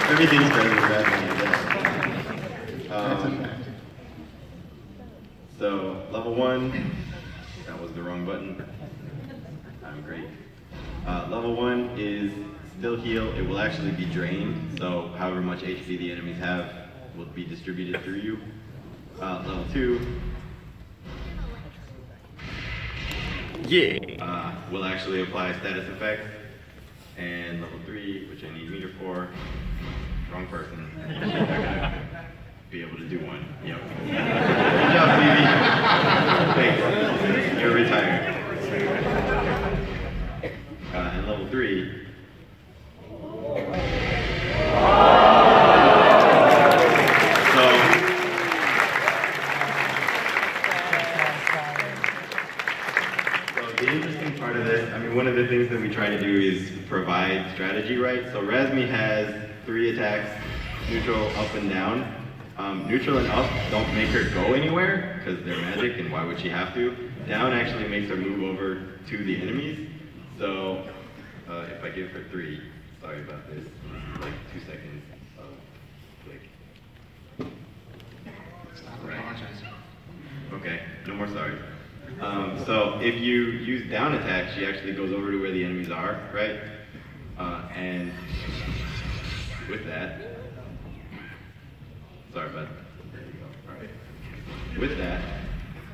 Everything's better with Rasmus, I guess. So, level 1, that was the wrong button. I'm great. Level 1 is still heal. It will actually be drained, so however much HP the enemies have will be distributed through you. Level 2 will actually apply status effects. And level 3, which I need meter for, wrong person. Be able to do one. Yep. Good job, Phoebe. Thanks. You're retired. And level 3. The interesting part of this, I mean, one of the things that we try to do is provide strategy, right? So Razmi has 3 attacks, neutral, up, and down. Neutral and up don't make her go anywhere, because they're magic, and why would she have to? Down actually makes her move over to the enemies. So, if I give her 3, sorry about this, like 2 seconds of click. Right. Okay, no more sorry. So if you use down attack, she actually goes over to where the enemies are, right? And with that, sorry bud, there you go, all right. With that,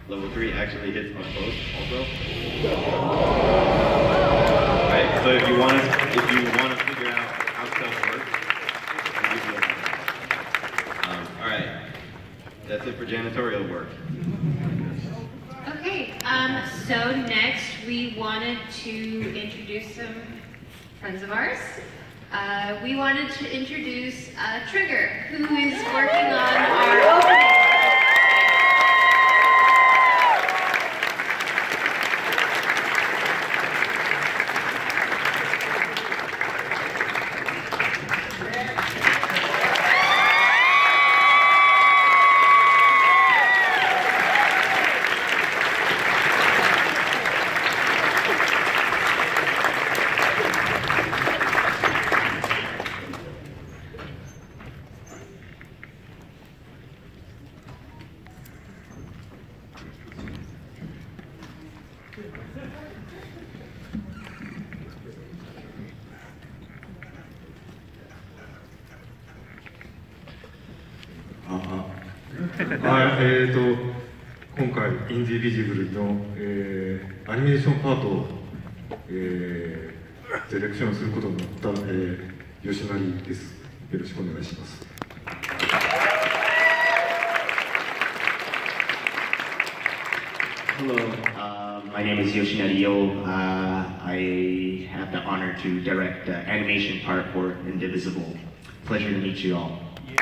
level 3 actually hits up close also. Right, so if you want to figure out how stealth works, all right, that's it for janitorial work. Okay, so next we wanted to introduce some friends of ours. We wanted to introduce Trigger, who is working on our opening.今回、インディビジブルの、アニメーションパートを、ディレクションすることになった、吉成です。よろしくお願いします。Hello, my name is Yoshinari Yo. I have the honor to direct the animation part for Indivisible. Pleasure to meet you all. Yeah.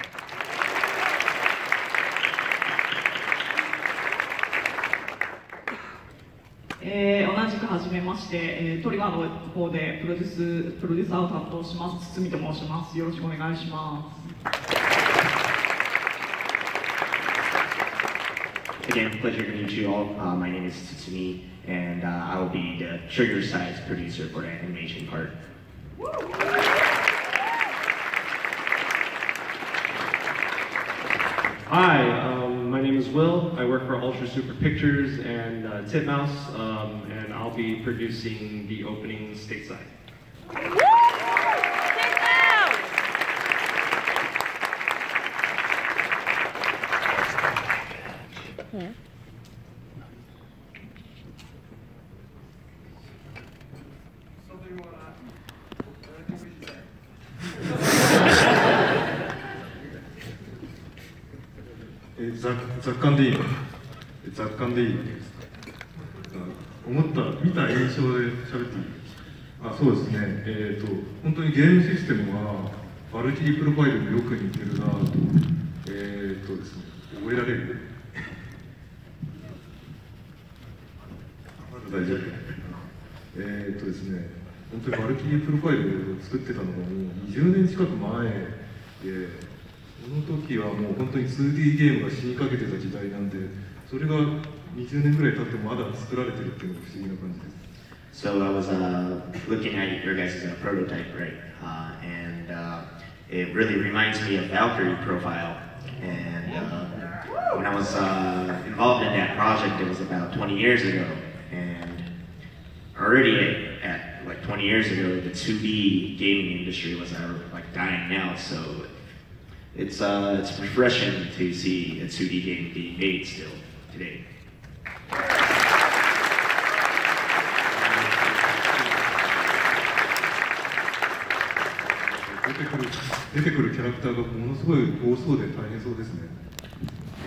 同じくはじめまして、トリガーの方でプロデューサーを担当します、堤と申します。よろしくお願いします。Again, pleasure to meet you all. My name is Tsumi, and I will be the trigger size producer for the animation part. Hi, my name is Will. I work for Ultra Super Pictures and Titmouse, and I'll be producing the opening stateside. Yeah. Something you want to雑感でいいの？雑感でいいですか？思った見た印象で喋っていい？あ、そうですね。本当にゲームシステムはバルキリープロファイルによく似てるなとですね、覚えられる？まだ大丈夫。ですね、本当にバルキリープロファイルを作ってたのがもう20年近く前で、その時はもう本当に 2D ゲームが死にかけてた時代なんで、それが20年ぐらい経ってもまだ作られてるっていうのが不思議な感じです。So I was looking at your guys' prototype, right? And it really reminds me of Valkyrie Profile. And when I was involved in that project, it was about 20 years ago. And already at like 20 years ago, the 2D gaming industry was like dying out. So it's refreshing to see a 2D game being made still today. 出てくるキャラクターがものすごい多そうで大変そうですね。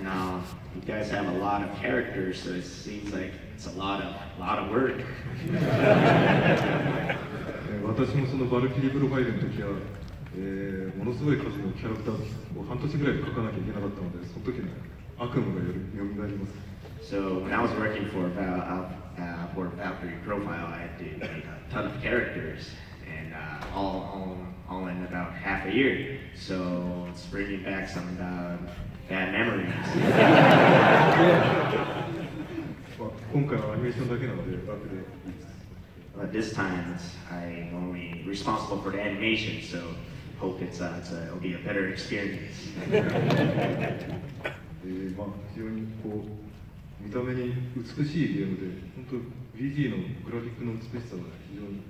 Now, you guys have a lot of characters, so it seems like it's a lot of work. 私もそのバルキリープロファイルの時は、ものすごい数のキャラクターを半年ぐらいで描かなきゃいけなかったので、その時の悪夢がよみがえります。So when I was working for Valkyrie Profile, I had to make a ton of characters, and all in about half a year. So it's bringing back some bad memories. 今回はアニメーションだけなので楽でいいです。But this time, I'm only responsible for the animation, so hope it'll be a better experience. 非常にこう見た目に美しいゲームで、本当 BG のグラフィックの美しさが非常に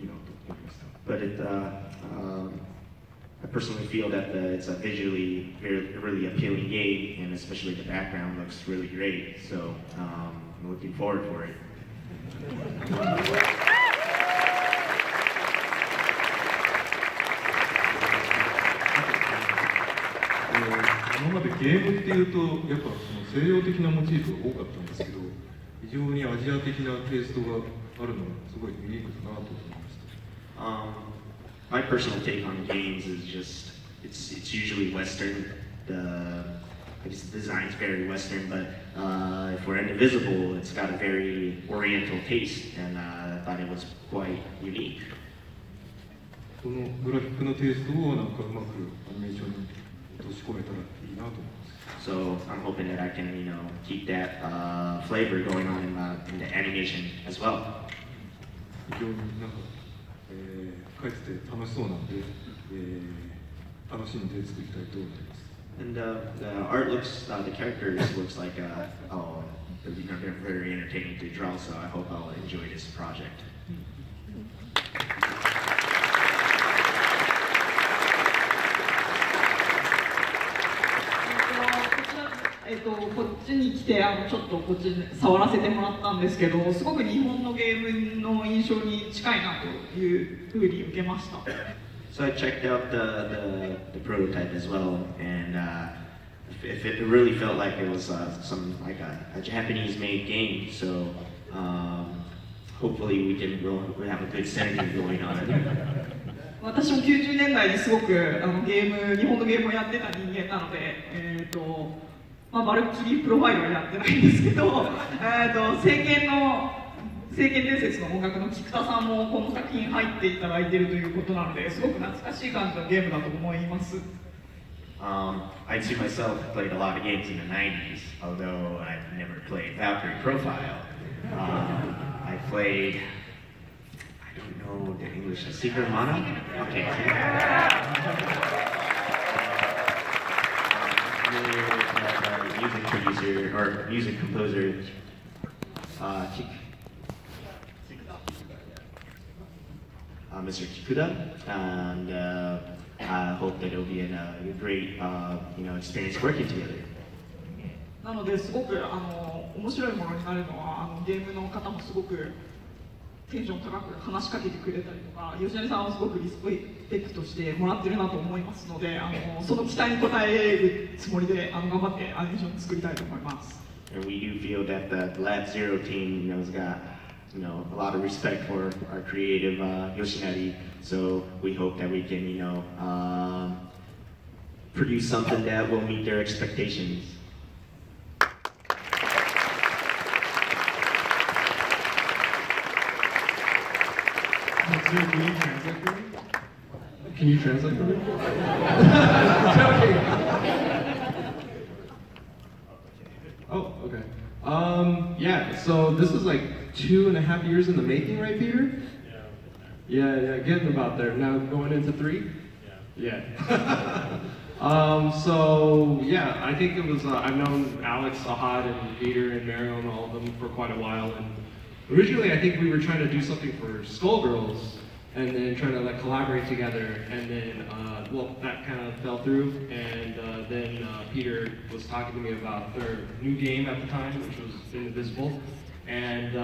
いいなと思いました。But I personally feel that it's a visually really appealing game, and especially the background looks really great. So I'm looking forward for it. 今までゲームっていうとやっぱその西洋的なモチーフが多かったんですけど、非常にアジア的なテイストがあるのがすごいユニークだなと思いました。My personal take on games is just it's usually Western. The design's very Western, but for Indivisible, it's got a very Oriental taste, and I thought it was quite unique. このグラフィックのテイストをなんかうまくアニメーションに落とし込めたらいいなと思います。So I'm hoping that I can, keep that flavor going on in the animation as well. 非常になんか、書いてて楽しそうなので、楽しんで作りたいと思います。And the art the characters looks like, they're very entertaining to draw. So I hope I'll enjoy this project. こっちに来てちょっとこっちに触らせてもらったんですけど、すごく日本のゲームの印象に近いなというふうに受けました。So I checked out the prototype as well, and it really felt like it was some like a Japanese-made game. So hopefully we'll have a good synergy going on. 私も90年代にすごく日本のゲームをやってた人間なので、バルキリープロファイルはやってないんですけど、聖剣伝説の音楽の菊田さんもこの作品入っていただいているということなので、すごく懐かしい感じのゲームだと思います。I too myself played a lot of games in the 90s, although I've never played Valkyrie Profile. I played, I don't know the English, Secret Mana? Okay. Music producer, or music composer, Mr. Kikuda, and I hope that it'll be a great, experience working together. なのですごく面白いものになるのはゲームの方もすごくテンション高く話しかけてくれたりとか、吉成さんはすごくリスペクトしてもらってるなと思いますので、その期待に応えるつもりで頑張ってアニメーション作りたいと思います。And we do feel that the Lab Zero team has got a lot of respect for our creative Yoshinari, so we hope that we can produce something that will meet their expectations. Can you translate for me? Oh, okay. Yeah, so this is like 2.5 years in the making, right, Peter? Yeah, getting about there. Now going into 3? Yeah. So yeah, I think it was, I've known Alex, Ahad, and Peter, and Mario, and all of them for quite a while. And originally, I think we were trying to do something for Skullgirls, and then trying to like collaborate together. And then, well, that kind of fell through. And then Peter was talking to me about their new game at the time, which was Indivisible. And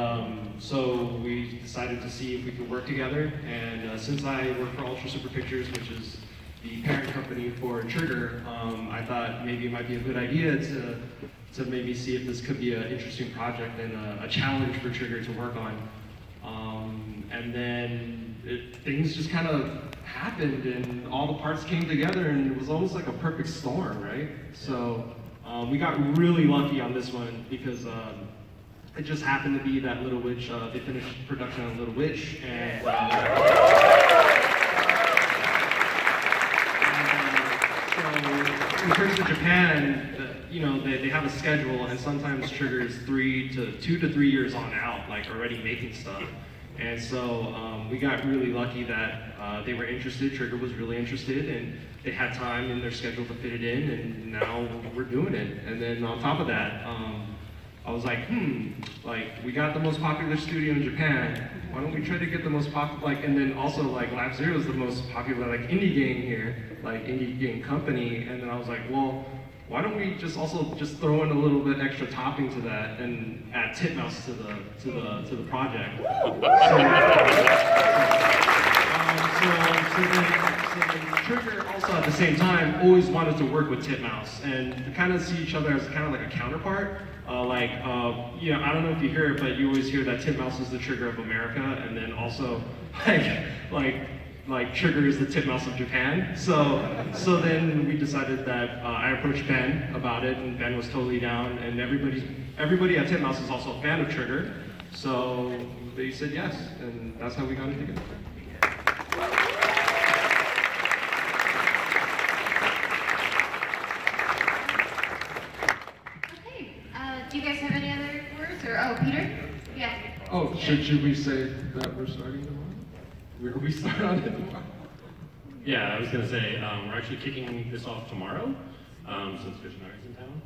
so we decided to see if we could work together. And since I work for Ultra Super Pictures, which is the parent company for Trigger, I thought maybe it might be a good idea to maybe see if this could be an interesting project and a challenge for Trigger to work on. And then things just kind of happened, and all the parts came together, and it was almost like a perfect storm, right? So we got really lucky on this one because it just happened to be that Little Witch. They finished production on Little Witch, and in terms of Japan, you know, they have a schedule, and sometimes Trigger is 2 to 3 years on out, like already making stuff. And so we got really lucky that they were interested, Trigger was really interested, and they had time in their schedule to fit it in, and now we're doing it. And then on top of that, I was like, like, we got the most popular studio in Japan, why don't we try to get the most popular, like, and then also, like, Lab Zero is the most popular, like, indie game here, like, indie game company, and then I was like, well, why don't we just also just throw in a little bit extra topping to that and add Titmouse to the project. So then Trigger also at the same time always wanted to work with Titmouse and to kind of see each other as kind of like a counterpart. You know, I don't know if you hear it, but you always hear that Titmouse is the Trigger of America, and then also like Trigger is the Titmouse of Japan. So then we decided that I approached Ben about it, and Ben was totally down, and everybody at Titmouse is also a fan of Trigger. So they said yes, and that's how we got it together. Do you guys have any other words? Or, oh, Peter? Yeah. Oh, should we say that we're starting tomorrow? We start on it tomorrow? Yeah, I was going to say, we're actually kicking this off tomorrow, since Fish and I's in town.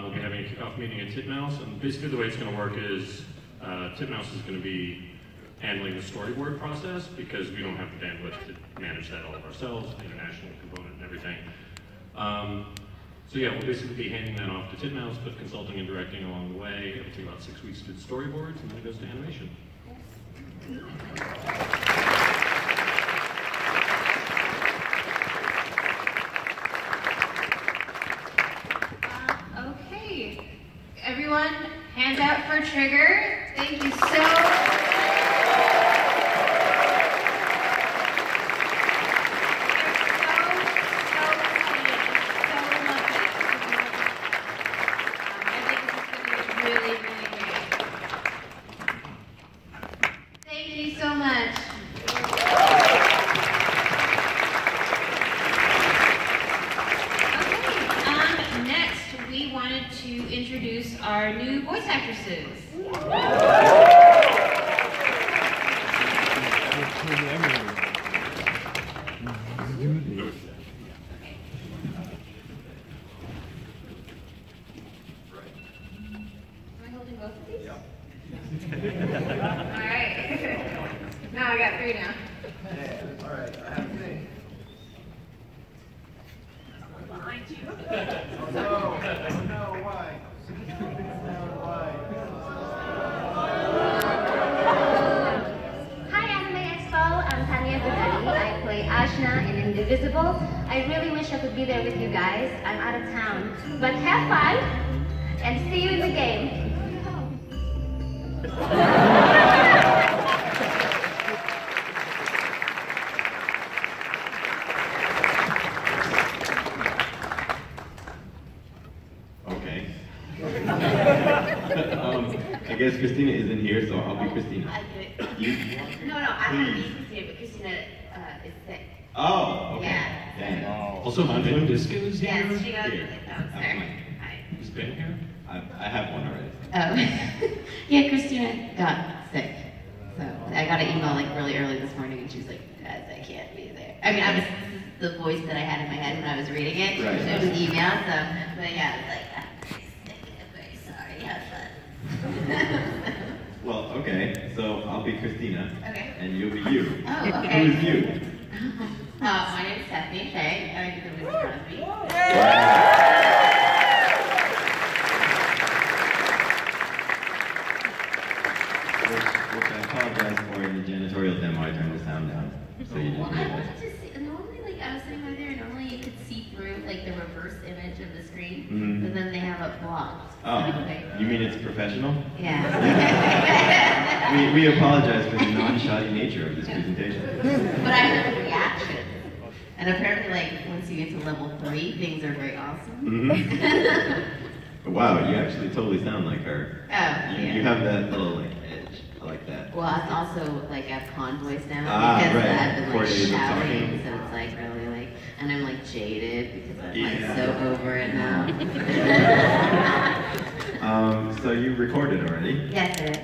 We'll be having a kickoff meeting at Titmouse, and basically the way it's going to work is Titmouse is going to be handling the storyboard process because we don't have the bandwidth to manage that all of ourselves, the international component and everything. So yeah, we'll basically be handing that off to Titmouse, but consulting and directing along the way. It'll take about 6 weeks to do the storyboards, and then it goes to animation. Okay, everyone, hands out for Trigger. Thank you so much. Our new voice actresses. Am I holding both of these? Yeah. All right. Now I got 3 now. Yeah. All right. I have 3. Behind you. Oh no! Why? Hi Anime Expo, I'm Tanya Budani. I play Ashna in Indivisible. I really wish I could be there with you guys. I'm out of town. But have fun and see you in the game. I guess Christina isn't here, so I'll be Christina. I do it. You? No, I want to be Christina, but Christina is sick. Oh, okay. Yeah. Dang. Also, Ben Diskin is here. Yes, she goes Here. with it. Hi. Is Ben here? I have one already. Oh. Yeah, Christina got sick. So I got got an email like really early this morning, and she was like, "Guys, I can't be there." I mean, this is the voice that I had in my head when I was reading it. Right. So it was email. So, but yeah, I was like, I'm very sorry. Have fun. Well, okay. So I'll be Christina. Okay. And you'll be you. Oh, okay. Who's you? My name is Stephanie Shea, and I do the voice in front of me. Which I apologize for in the janitorial demo. I turned the sound down. So you Well, didn't I hear wanted that. to see, normally, like, I was sitting over there, and normally you could see through, like, the reverse image of the screen, Mhm. but then they have it blocked. Oh, So, like, you mean it's professional? yeah. We apologize for the non-shoddy nature of this presentation. But I heard reactions. And apparently, like, once you get to level 3, things are very awesome. Wow, you actually totally sound like her. Oh, yeah. You have that little like edge. I like that. Well, it's also, like, I have con voice now. Ah, because right. I've been, 4 like, days of shouting, talking. so it's, like, really, like, and I'm, like, jaded because I'm, Yeah. like, so over it now. So you recorded already? Yes, it is.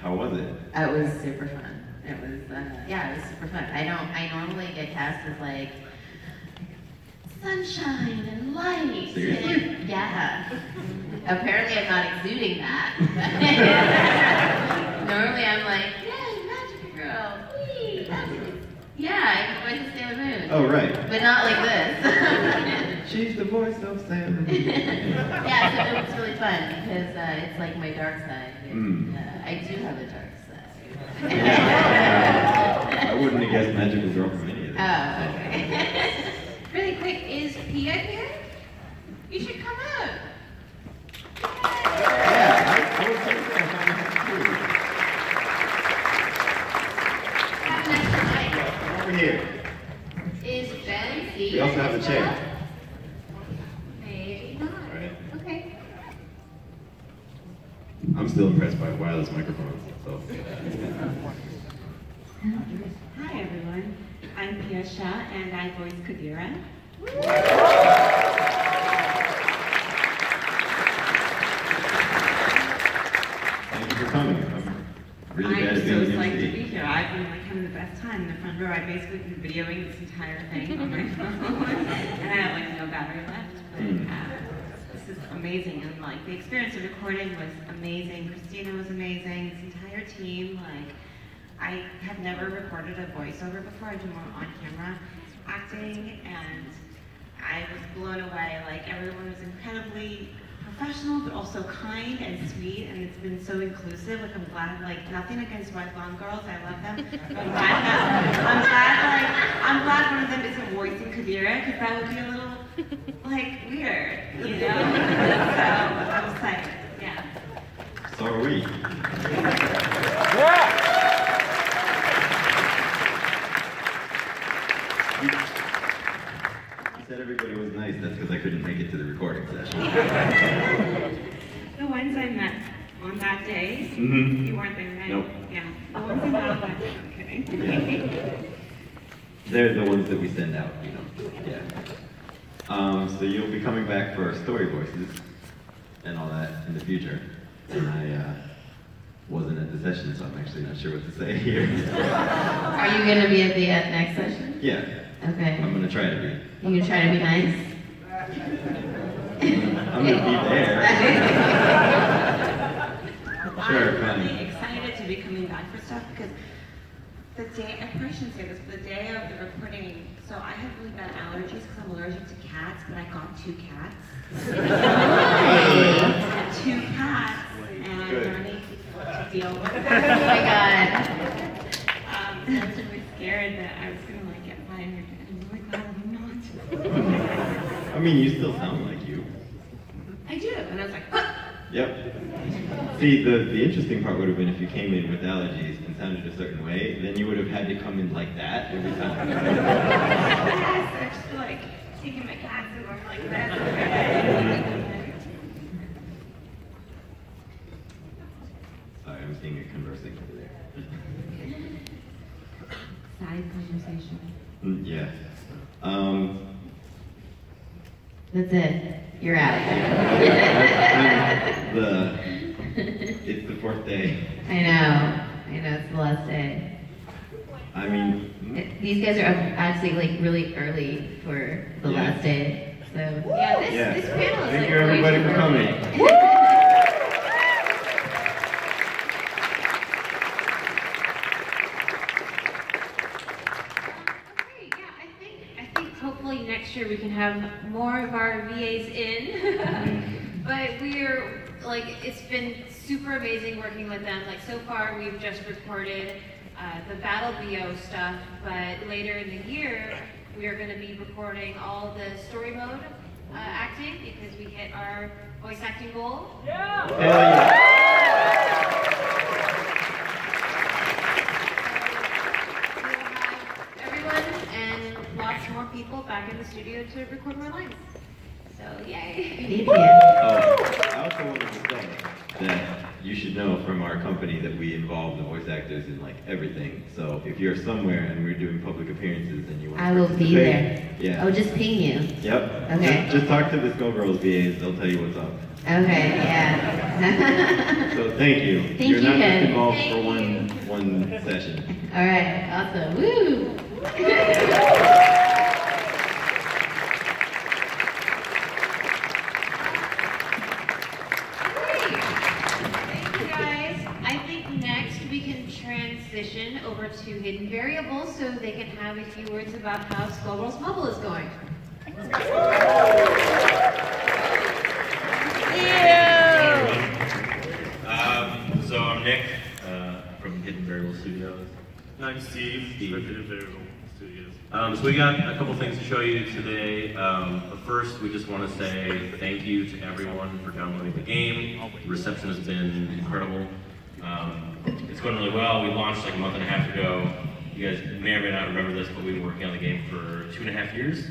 How was it? It was super fun. It was, yeah, it was super fun. I normally get cast as like sunshine and light. Seriously? And, yeah. Apparently I'm not exuding that. Normally I'm like, yay, magic girl, wee. Yeah, I can voice of Sailor Moon. Oh, right. But not like this. She's the voice of Sailor Moon. Yeah, so it was really fun because it's like my dark side. Mm. I do have a dark side. I wouldn't have guessed Magical Girl from any of this. Oh, okay. Really quick, is Pia here? You should come out. Yeah, I would say so. Have an extra mic. Over here. Is Ben C? We also have a chair. Maybe not. Alright. Okay. I'm still impressed by wireless microphones. So. Hi everyone, I'm Pia Shah and I voice Kadira. Thank you for coming. I'm really glad to I'm be so on the psyched to MC. be here. I've been like having the best time in the front row. I've basically been videoing this entire thing on my phone and I have like no battery left. But this is amazing and like the experience of recording was amazing. Christina was amazing. This entire team, like I have never recorded a voiceover before. I do more on-camera acting, and I was blown away. Like everyone was incredibly professional, but also kind and sweet, and it's been so inclusive. Like I'm glad, like nothing against White Blonde Girls, I love them. But I'm glad one of them isn't voicing Kadira, because that would be a little like weird, you know. So I was like, yeah. So are we. You said everybody was nice. That's because I couldn't make it to the recording session. The ones I met on that day, Mhm. you weren't there, right? Nope. Yeah. The ones I met on that day, I'm kidding. They're the ones that we send out, you know. Yeah. So you'll be coming back for story voices and all that in the future. And I wasn't at the session, so I'm actually not sure what to say here. Are you going to be at the next session? Yeah. Okay. I'm gonna try to be. You going to try to be nice? I'm gonna be there. Sure, I'm fine. really excited to be coming back for stuff because the day, I probably shouldn't say this, but the day of the recording, so I have really bad allergies because I'm allergic to cats, but I got 2 cats. I have 2 cats, and I'm learning to deal with them. Oh my god. I was really scared that I was gonna like get fired, and I'm really glad I'm not. I mean, you still sound like you. I do, and I was like, huh. Yep. See, the interesting part would have been if you came in with allergies and sounded a certain way, then you would have had to come in like that every time. Yes, I just like taking my cats and going like that. Sorry, I'm seeing it conversing over there. Side conversation. Yeah. That's it. You're out. It's the 4th day. I know. I know it's the last day. I mean, These guys are up actually like really early for the last day. So yeah, this panel is Thank like you everybody way for too coming. early. Hopefully next year we can have more of our VAs in. But we're like, it's been super amazing working with them. Like so far we've just recorded the Battle BO stuff, but later in the year we are going to be recording all the story mode acting because we hit our voice acting goal. Hell yeah. Lots more people back in the studio to record more lines. So, yay. Thank you. Oh, I also wanted to say that you should know from our company that we involve the voice actors in like everything. So if you're somewhere and we're doing public appearances and you want to I will be there. Yeah. Oh, just ping you. Yep. Okay. Just talk to the Skullgirls VAs, they'll tell you what's up. Okay, yeah. So thank you. Thank You're you, not just Ken. involved for one session. All right, awesome. Woo! Transition over to Hidden Variables so they can have a few words about how Skullgirls Mobile is going. So I'm Nick from Hidden Variable Studios. I'm Steve from Hidden Variable Studios. So we got a couple things to show you today. But first, we just want to say thank you to everyone for downloading the game. The reception has been incredible. It's going really well. We launched like a month and a half ago. You guys may or may not remember this, but we've been working on the game for 2.5 years.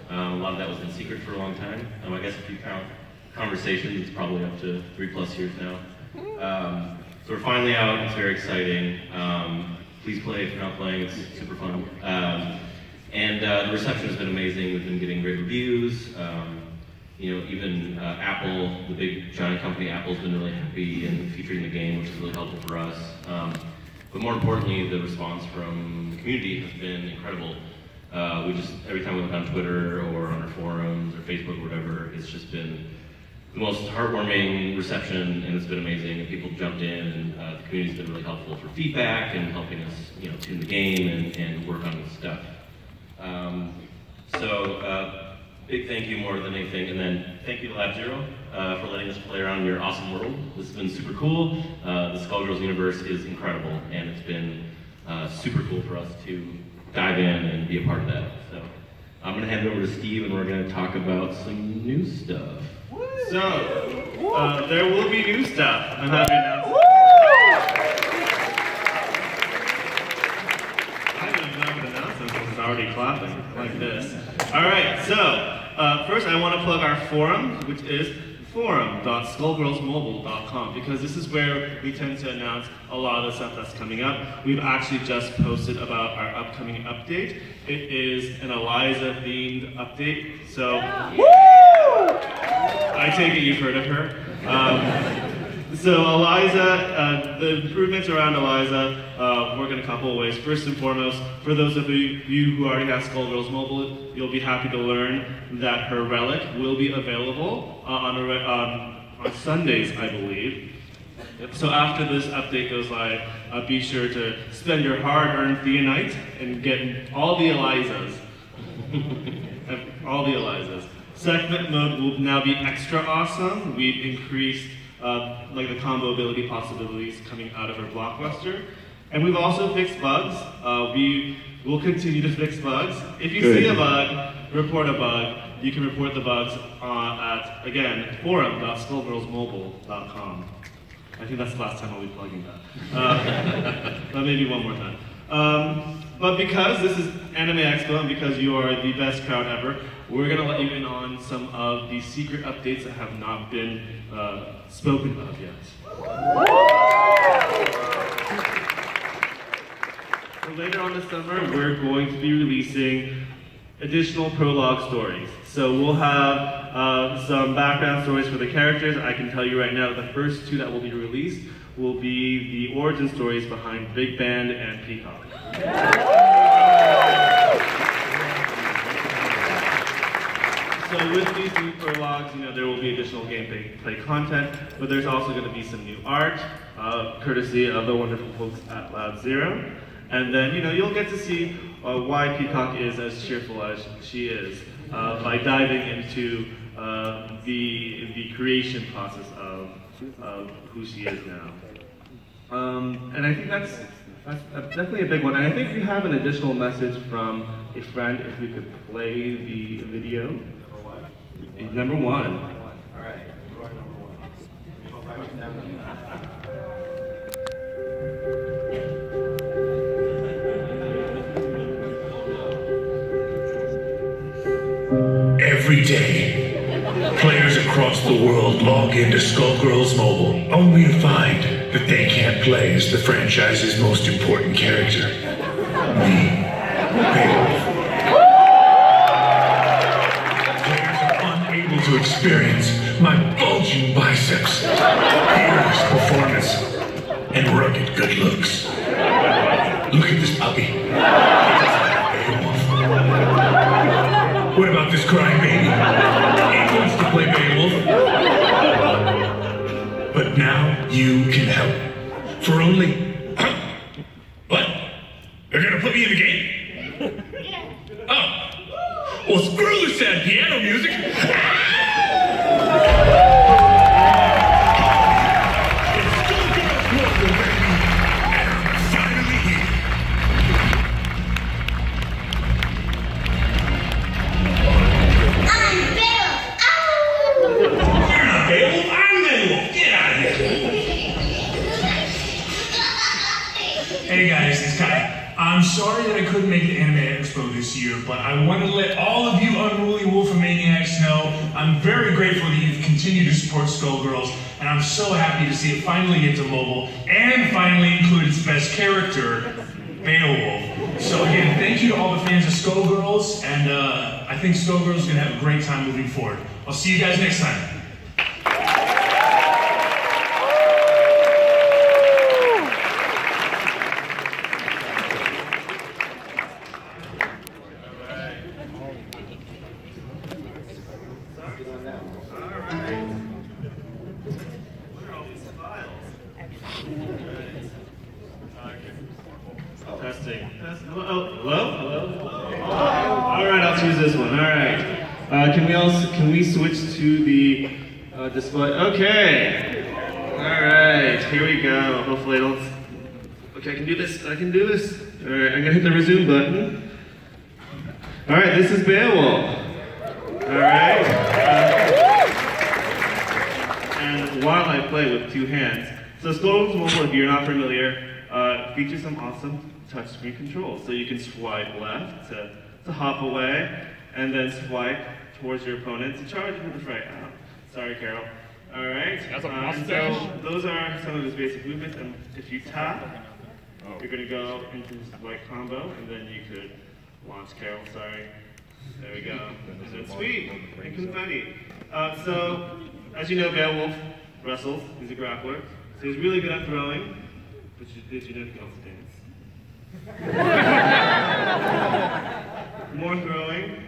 A lot of that was in secret for a long time. I guess if you count conversations, it's probably up to 3+ years now. So we're finally out. It's very exciting. Please play if you're not playing. It's super fun. And the reception has been amazing. We've been getting great reviews. You know, even Apple, the big giant company, Apple's been really happy in featuring the game, which is really helpful for us. But more importantly, the response from the community has been incredible. Every time we look on Twitter or on our forums or Facebook or whatever, it's just been the most heartwarming reception, and it's been amazing. And people jumped in, and the community's been really helpful for feedback and helping us, you know, tune the game and work on this stuff. Big thank you more than anything, and then thank you to Lab Zero for letting us play around in your awesome world. This has been super cool. The Skullgirls universe is incredible, and it's been super cool for us to dive in and be a part of that. So I'm going to hand it over to Steve, and we're going to talk about some new stuff. So, there will be new stuff. I'm happy to announce it. I didn't even know I would announce this because it's already clapping like this. Alright, so first I want to plug our forum, which is forum.skullgirlsmobile.com, because this is where we tend to announce a lot of the stuff that's coming up. We've actually just posted about our upcoming update. It is an Eliza-themed update, so I take it you've heard of her. So Eliza, the improvements around Eliza work in a couple of ways. First and foremost, for those of you who already have Skullgirls Mobile, you'll be happy to learn that her relic will be available on Sundays, I believe. So after this update goes live, be sure to spend your hard-earned Theonite and get all the Elizas. All the Elizas. Segment mode will now be extra awesome. We've increased like the combo ability possibilities coming out of our blockbuster. And we've also fixed bugs. We will continue to fix bugs. If you see a bug, report a bug. You can report the bugs at, again, forum.skullgirlsmobile.com. I think that's the last time I'll be plugging that. But maybe one more time. But because this is Anime Expo and because you are the best crowd ever, we're going to let you in on some of the secret updates that have not been spoken of yet. So later on this summer, we're going to be releasing additional prologue stories. So we'll have some background stories for the characters. I can tell you right now that the first 2 that will be released will be the origin stories behind Big Band and Peacock. So with these new prologues, there will be additional gameplay content, but there's also going to be some new art, courtesy of the wonderful folks at Loud Zero. And then, you'll get to see why Peacock is as cheerful as she is by diving into the creation process of who she is now. And I think that's definitely a big one. And I think we have an additional message from a friend, if we could play the video. Number one. All right. Every day, players across the world log into Skullgirls Mobile, only to find that they can't play as the franchise's most important character, me, Beowulf. To experience my bulging biceps, fearless performance, and rugged good looks. Look at this puppy. Beowulf. What about this crying baby? He wants to play Beowulf. But now you can help. For only... What? They're gonna put me in the game? Oh. Well, screw the sad piano music. Hey guys, it's Kai. I'm sorry that I couldn't make the Anime Expo this year, but I wanted to let all of you unruly Wolfomaniacs know I'm very grateful that you've continued to support Skullgirls, and I'm so happy to see it finally get to mobile, and finally include its best character, Beowulf. So again, thank you to all the fans of Skullgirls, and I think Skullgirls is going to have a great time moving forward. I'll see you guys next time. Testing. Hello? All right, I'll choose this one. All right. Can we switch to the display? Okay. All right. Here we go. Hopefully I don't. Okay, I can do this. All right, I'm gonna hit the resume button. All right, this is Beowulf. All right. And while I play with two hands, so Skullgirls Mobile, if you're not familiar, features some awesome touchscreen controls. So you can swipe left to hop away, and then swipe towards your opponent to charge with the fright. Oh, sorry, Carol. All right. That's a and so those are some of his basic movements. And if you tap, you're going to go into this white combo, and then you could launch Carol. Sorry. There we go. And then sweep and confetti. So as you know, Beowulf wrestles. He's a grappler. So he's really good at throwing. But did you know he can also dance? More throwing.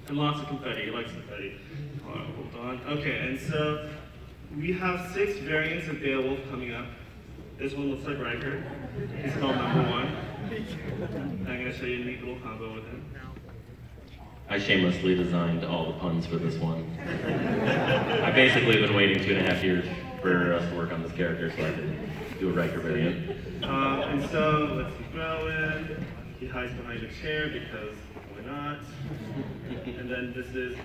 And lots of confetti. He likes confetti. Hold on. Okay, and so we have 6 variants of Beowulf coming up. This one looks like Riker. He's called number 1. I'm going to show you a neat little combo with him. I shamelessly designed all the puns for this one. I basically been waiting 2.5 years for us to work on this character so I can do a Riker variant. And so, let's keep going. He hides behind a chair because why not? And then this is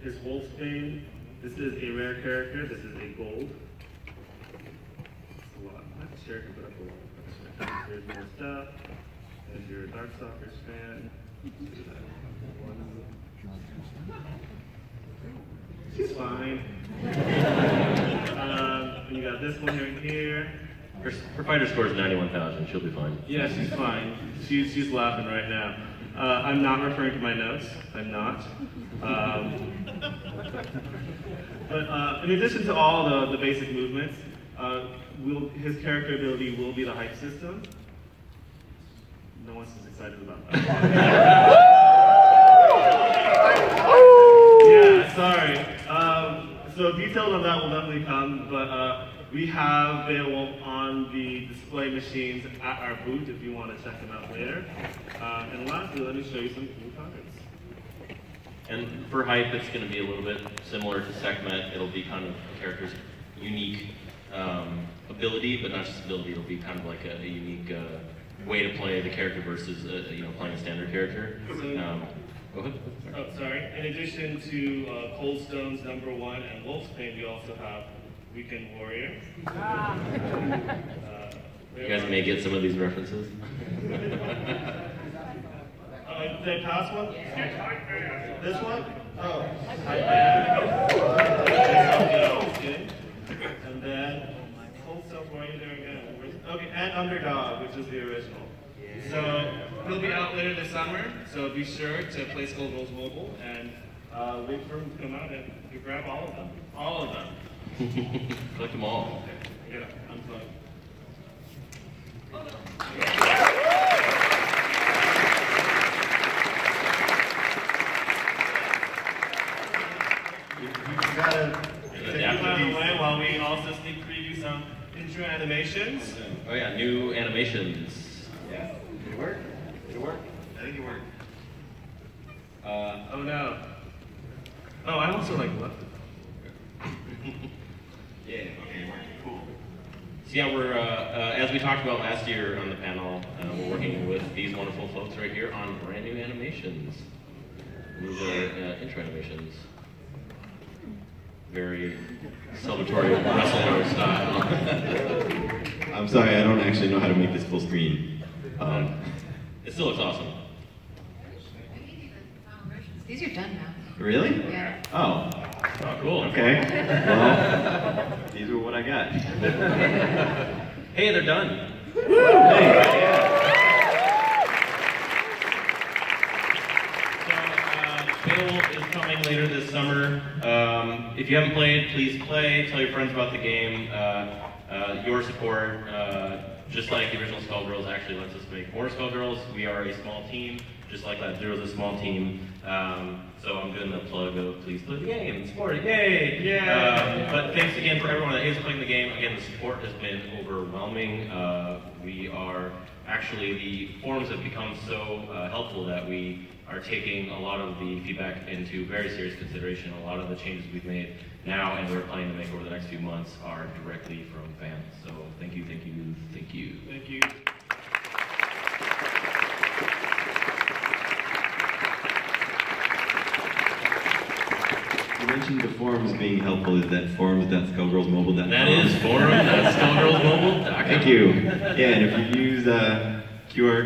his Wolfsbane. This is a rare character. This is a gold. That's a lot. That chair can put up a lot. Here's more stuff. And if you're a Darkstalkers fan, she's fine. And you got this one right here. Her fighter score is 91,000. She'll be fine. Yeah, she's fine. She's laughing right now. I'm not referring to my notes. I'm not. But in addition to all the basic movements, His character ability will be the hype system. No one's as excited about that. Yeah, sorry. So details on that will definitely come, but we have available on the display machines at our booth if you want to check them out later. And lastly, let me show you some cool cards. And for hype, it's going to be a little bit similar to Sekhmet. It'll be kind of the character's unique ability, but not just ability. It'll be kind of like a unique way to play the character versus playing a standard character. Go ahead. Oh, sorry. In addition to Cold Stone's #1 and Wolf's Pain, we also have Weekend Warrior. You guys may get some of these references. The past one? This one? Oh. And then Cold Stone Warrior there again. Okay, and Underdog, which is the original. So he'll be out later this summer, so be sure to play Skullgirls Mobile and wait for him to come out and you grab all of them. All of them. Collect them all. Yeah, I'm fine. You gotta take them out of the way while we also sneak preview some intro animations. Oh yeah, new animations. Yeah. Did it work? Did it work? I think it worked. Oh no. Oh, I also like left it. Yeah, okay, it worked. Cool. So yeah, we're, as we talked about last year on the panel, we're working with these wonderful folks right here on brand new animations. These are intro animations. Very celebratory wrestler style. I'm sorry, I don't actually know how to make this full screen. It still looks awesome. These are done now. Really? Yeah. Oh. Oh, cool. Okay. Well, these were what I got. Hey, they're done. Beowulf is coming later this summer. If you haven't played, please play. Tell your friends about the game. Your support, just like the original Skullgirls, actually lets us make more Skullgirls. We are a small team, just like that. Zero's a small team. So I'm doing the plug of please play the game, support it, yay! Yeah. But thanks again for everyone that is playing the game. Again, the support has been overwhelming. We are actually, the forums have become so helpful that we are taking a lot of the feedback into very serious consideration. A lot of the changes we've made now and we're planning to make over the next few months are directly from fans. So thank you, thank you, thank you. Thank you. You mentioned the forums being helpful. Is that forums.skullgirlsmobile.com? That is forum.skullgirlsmobile.com. Thank you. Yeah, and if you use QR